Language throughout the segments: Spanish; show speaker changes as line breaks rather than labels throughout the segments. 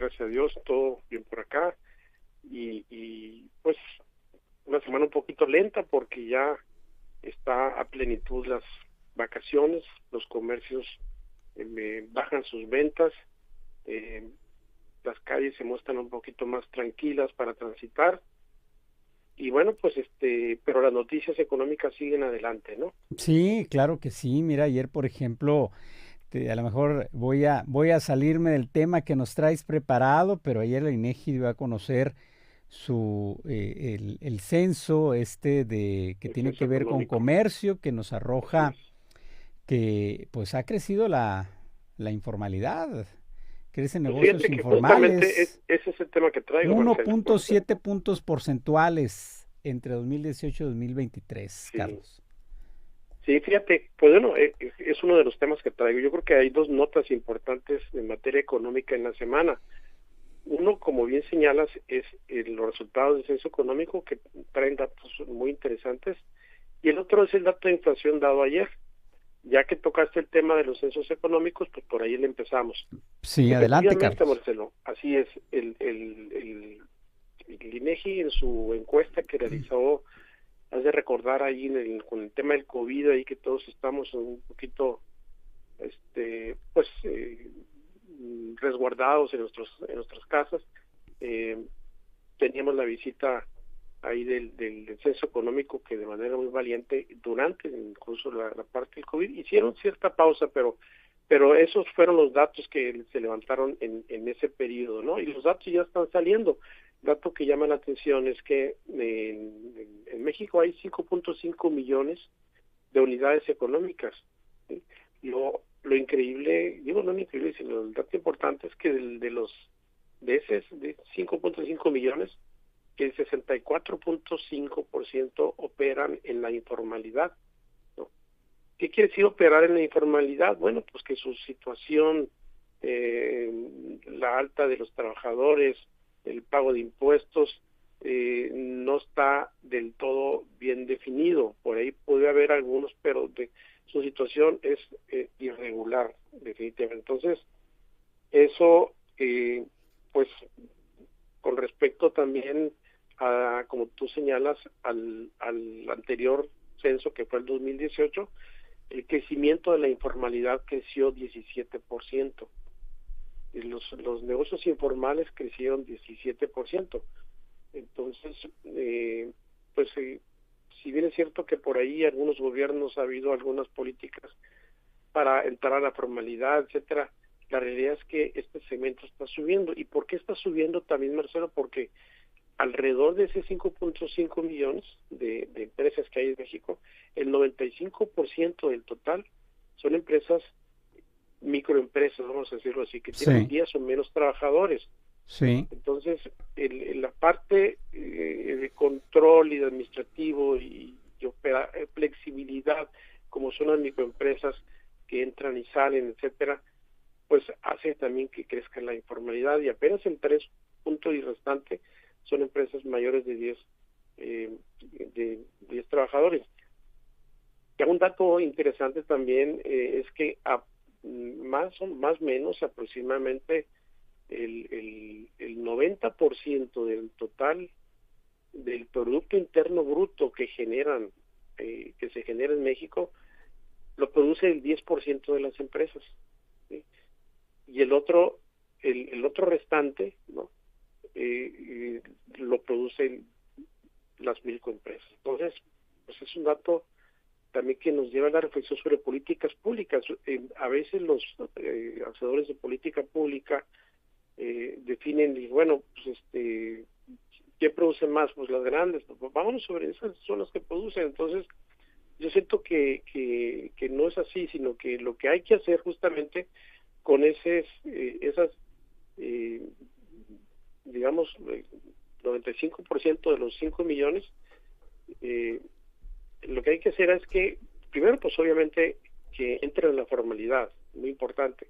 gracias a Dios, todo bien por acá. Y pues una semana un poquito lenta porque ya está a plenitud las vacaciones, los comercios bajan sus ventas, eh, las calles se muestran un poquito más tranquilas para transitar. Y bueno, pues pero las noticias económicas siguen adelante, ¿no?
Sí, claro que sí. Mira, ayer, por ejemplo, a lo mejor voy a salirme del tema que nos traes preparado, pero ayer el INEGI dio a conocer el censo que
El
tiene
censo
que ver con
económico,
comercio, que nos
así
arroja
es.
que pues ha crecido la informalidad, crecen
Pues
negocios
fíjate que justamente
informales,
ese es el tema que traigo, Marcelo.
1.7 puntos porcentuales entre 2018 y 2023,
Sí,
Carlos.
sí, fíjate, pues bueno, es uno de los temas que traigo. Yo creo que hay dos notas importantes en materia económica en la semana. Uno, como bien señalas, es los resultados del censo económico que traen datos muy interesantes. Y el otro es el dato de inflación dado ayer. Ya que tocaste el tema de los censos económicos, pues por ahí le empezamos.
Sí, adelante,
Efectivamente,
Carlos.
Marcelo, así es. El INEGI en su encuesta que realizó, has de recordar ahí con el tema del COVID, ahí que todos estamos un poquito, pues, resguardados en nuestras casas. Eh, Teníamos la visita ahí del censo económico que de manera muy valiente durante incluso la parte del COVID hicieron cierta pausa, pero esos fueron los datos que se levantaron en ese periodo, ¿no? Y los datos ya están saliendo. El dato que llama la atención es que en México hay 5.5 millones de unidades económicas, ¿sí? Lo increíble, digo no lo increíble, sino el dato importante es que de esos de 5.5 millones, que el 64.5% operan en la informalidad, ¿no? ¿Qué quiere decir operar en la informalidad? Bueno, pues que su situación, la alta de los trabajadores, el pago de impuestos, no está del todo bien definido. Por ahí puede haber algunos, pero su situación es irregular, definitivamente. Entonces, eso, pues, con respecto también a, como tú señalas, al anterior censo que fue el 2018, el crecimiento de la informalidad creció 17%, y los negocios informales crecieron 17%. Entonces, pues si bien es cierto que por ahí algunos gobiernos ha habido algunas políticas para entrar a la formalidad, etcétera, la realidad es que este segmento está subiendo. ¿Y por qué está subiendo también, Marcelo? Porque alrededor de ese 5.5 millones de empresas que hay en México, el 95% del total son empresas, microempresas, vamos a decirlo así, que tienen
Sí,
10 o menos trabajadores.
sí,
Entonces, la parte de control y de administrativo y flexibilidad, como son las microempresas que entran y salen, etcétera, pues hace también que crezca la informalidad, y apenas el 3 punto y restante son empresas mayores de 10 de 10 trabajadores. Y un dato interesante también es que más o más menos aproximadamente el 90% del total del Producto Interno Bruto que se genera en México, lo produce el 10% de las empresas, ¿sí? Y el otro restante, ¿no? Lo producen las microempresas. Entonces, pues es un dato también que nos lleva a la reflexión sobre políticas públicas. A veces los hacedores de política pública definen, y bueno, pues ¿qué produce más? Pues las grandes, pues vámonos sobre esas, son las que producen. Entonces, yo siento que no es así, sino que lo que hay que hacer justamente con esas, eh, digamos, 95% de los 5 millones, eh, lo que hay que hacer es que, primero, pues obviamente, que entren en la formalidad, muy importante,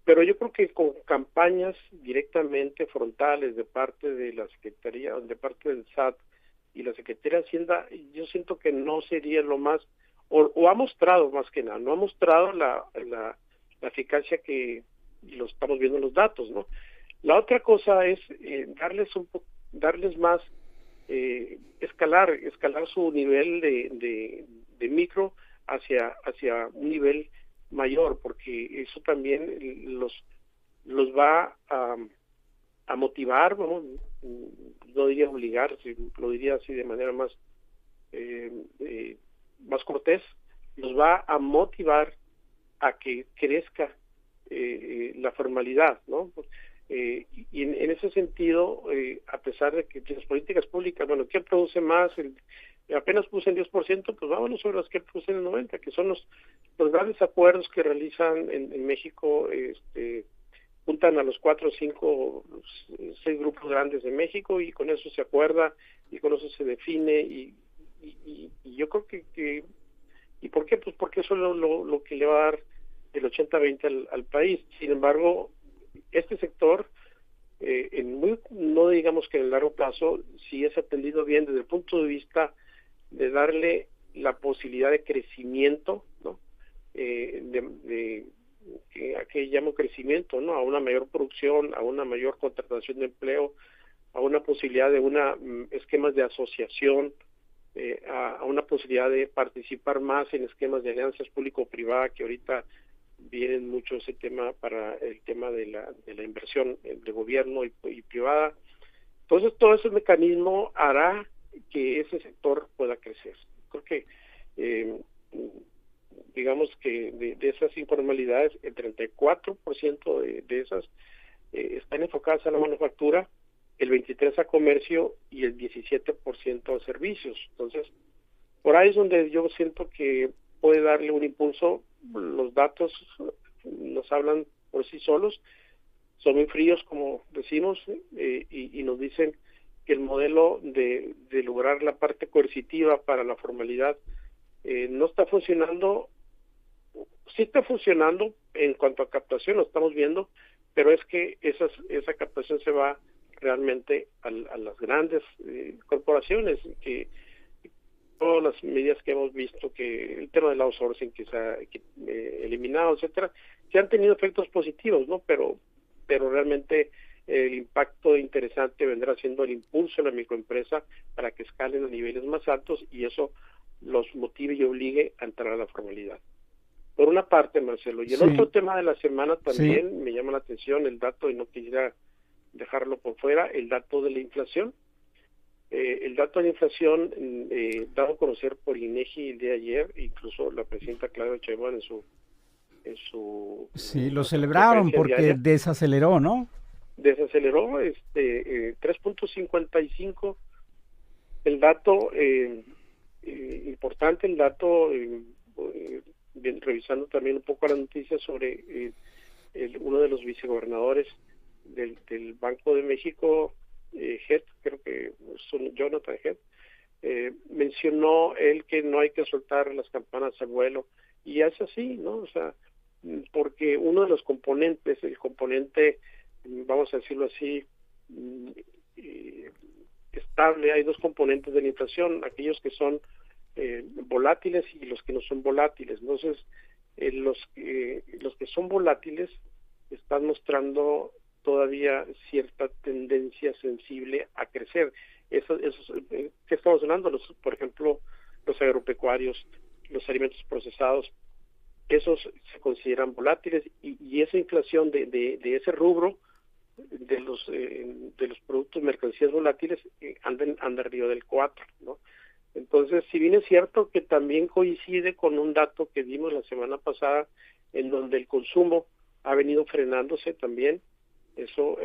pero yo creo que con campañas directamente frontales de parte de la Secretaría, de parte del SAT y la Secretaría de Hacienda, yo siento que no sería lo más, o ha mostrado más que nada, no ha mostrado la eficacia que, y lo estamos viendo en los datos, ¿no? La otra cosa es darles más, escalar su nivel de micro hacia un nivel mayor, porque eso también los va a motivar, vamos, no diría obligar, lo diría así de manera más más cortés, los va a motivar a que crezca la formalidad, ¿no? Y en ese sentido, a pesar de que las políticas públicas, bueno, ¿qué produce más? Apenas puse el 10%, pues vámonos sobre las que producen el 90%, que son los grandes acuerdos que realizan en México, juntan a los 4, 5, 6 grupos grandes de México y con eso se acuerda y con eso se define y yo creo que ¿y por qué? Pues porque eso es lo que le va a dar el 80-20 al país. Sin embargo, este sector, no digamos que en el largo plazo, si es atendido bien desde el punto de vista de darle la posibilidad de crecimiento, ¿no? A que llamo crecimiento, ¿no? A una mayor producción, a una mayor contratación de empleo, a una posibilidad de esquemas de asociación, a una posibilidad de participar más en esquemas de alianzas público-privada, que ahorita vienen mucho ese tema para el tema de la inversión de gobierno y privada. Entonces, todo ese mecanismo hará que ese sector pueda crecer. Creo que, digamos que de esas informalidades, el 34% de esas están enfocadas a la manufactura, el 23% a comercio y el 17% a servicios. Entonces, por ahí es donde yo siento que puede darle un impulso. Los datos nos hablan por sí solos, son muy fríos, como decimos, y nos dicen que el modelo de lograr la parte coercitiva para la formalidad no está funcionando. Sí está funcionando en cuanto a captación, lo estamos viendo, pero es que esa captación se va realmente a las grandes corporaciones, que todas las medidas que hemos visto, que el tema del outsourcing que se ha eliminado, etcétera, que han tenido efectos positivos, ¿no? Pero realmente el impacto interesante vendrá siendo el impulso de la microempresa para que escalen a niveles más altos y eso los motive y obligue a entrar a la formalidad. Por una parte, Marcelo. Y el otro tema de la semana también me llama la atención, el dato, y no quisiera dejarlo por fuera, el dato de la inflación. El dato de la inflación dado a conocer por INEGI el día de ayer, incluso la presidenta Claudia Sheinbaum en su
sí, lo celebraron porque diaria, desaceleró, ¿no?
Desaceleró 3.55, el dato importante, el dato revisando también un poco la noticia sobre uno de los vicegobernadores del Banco de México, Head, creo que son Jonathan Head, mencionó él que no hay que soltar las campanas al vuelo, y es así, ¿no? O sea, porque uno de los componentes, el componente, vamos a decirlo así, estable, hay dos componentes de la inflación, aquellos que son volátiles y los que no son volátiles. Entonces, los que son volátiles están mostrando todavía cierta tendencia sensible a crecer. ¿Qué estamos hablando? Por ejemplo, los agropecuarios, los alimentos procesados, esos se consideran volátiles y esa inflación de ese rubro de los productos, mercancías volátiles, anda arriba del 4, ¿no? Entonces, si bien es cierto que también coincide con un dato que dimos la semana pasada, en donde el consumo ha venido frenándose también, eso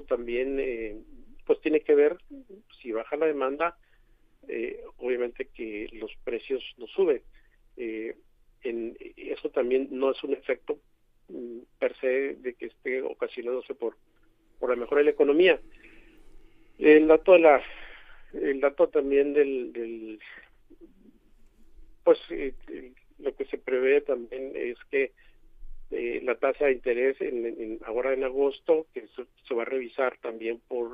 también pues tiene que ver, si baja la demanda, obviamente que los precios no suben. Eso también no es un efecto per se de que esté ocasionándose por la mejora de la economía. El dato también del pues lo que se prevé también es que la tasa de interés ahora en agosto, que se va a revisar también por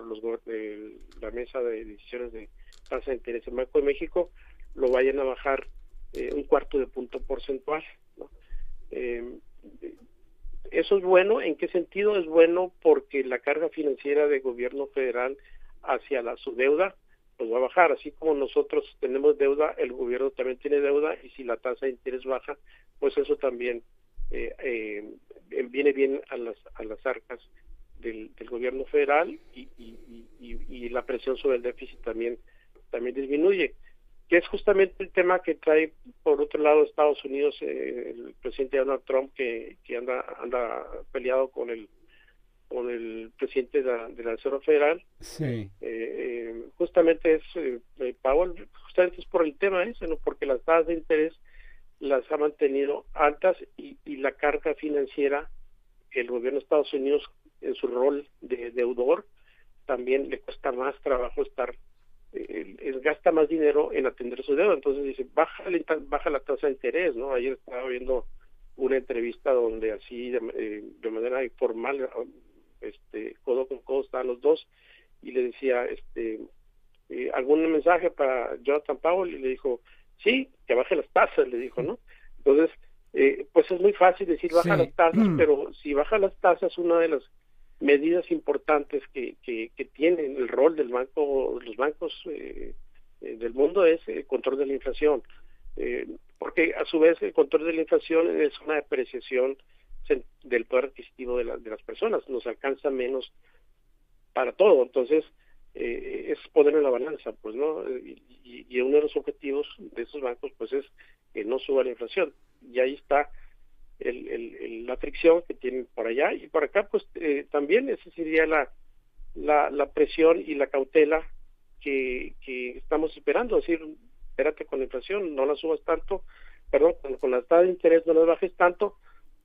la mesa de decisiones de tasa de interés en Banco de México, lo vayan a bajar un cuarto de punto porcentual, ¿no? eso es bueno. ¿En qué sentido es bueno? Porque la carga financiera del gobierno federal hacia su deuda pues va a bajar. Así como nosotros tenemos deuda, el gobierno también tiene deuda, y si la tasa de interés baja, pues eso también viene bien a las arcas del gobierno federal, y la presión sobre el déficit también disminuye, que es justamente el tema que trae por otro lado Estados Unidos, el presidente Donald Trump, que anda peleado con el presidente de la Reserva Federal.
Sí.
Justamente es Powell, justamente es por el tema ese, ¿no? Porque las tasas de interés las ha mantenido altas, y la carga financiera, el gobierno de Estados Unidos en su rol de deudor también le cuesta más trabajo gasta más dinero en atender su deuda. Entonces dice, baja la tasa de interés, ¿no? Ayer estaba viendo una entrevista donde así de manera informal, codo con codo estaban los dos, y le decía algún mensaje para Jonathan Powell, y le dijo, sí, que baje las tasas, le dijo, ¿no? Entonces pues es muy fácil decir baja las tasas, pero si baja las tasas, una de las medidas importantes que tienen el rol del banco, los bancos del mundo, es el control de la inflación, porque a su vez el control de la inflación es una depreciación del poder adquisitivo de las personas, nos alcanza menos para todo. Entonces es poner en la balanza, pues, ¿no? Y uno de los objetivos de esos bancos pues es que no suba la inflación, y ahí está la fricción que tienen por allá y por acá. Pues también esa sería la presión y la cautela que estamos esperando, es decir, espérate con la inflación, no la subas tanto, perdón, con la tasa de interés no la bajes tanto,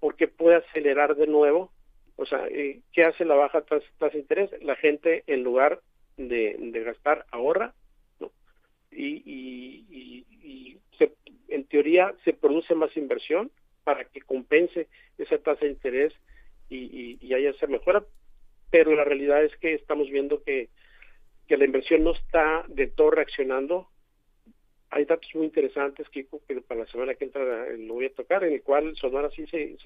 porque puede acelerar de nuevo. O sea, ¿qué hace la baja tasa de interés? La gente, en lugar de gastar, ahorra, ¿no? En teoría se produce más inversión para que compense esa tasa de interés y haya esa mejora, pero la realidad es que estamos viendo que la inversión no está de todo reaccionando. Hay datos muy interesantes que para la semana que entra lo voy a tocar, en el cual Sonora sí se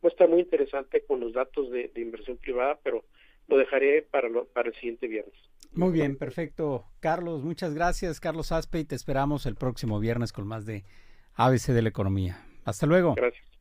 muestra muy interesante con los datos de inversión privada, pero lo dejaré para el siguiente viernes.
Muy bien, perfecto. Carlos, muchas gracias. Carlos Aspe, y te esperamos el próximo viernes con más de ABC de la Economía. Hasta luego.
Gracias.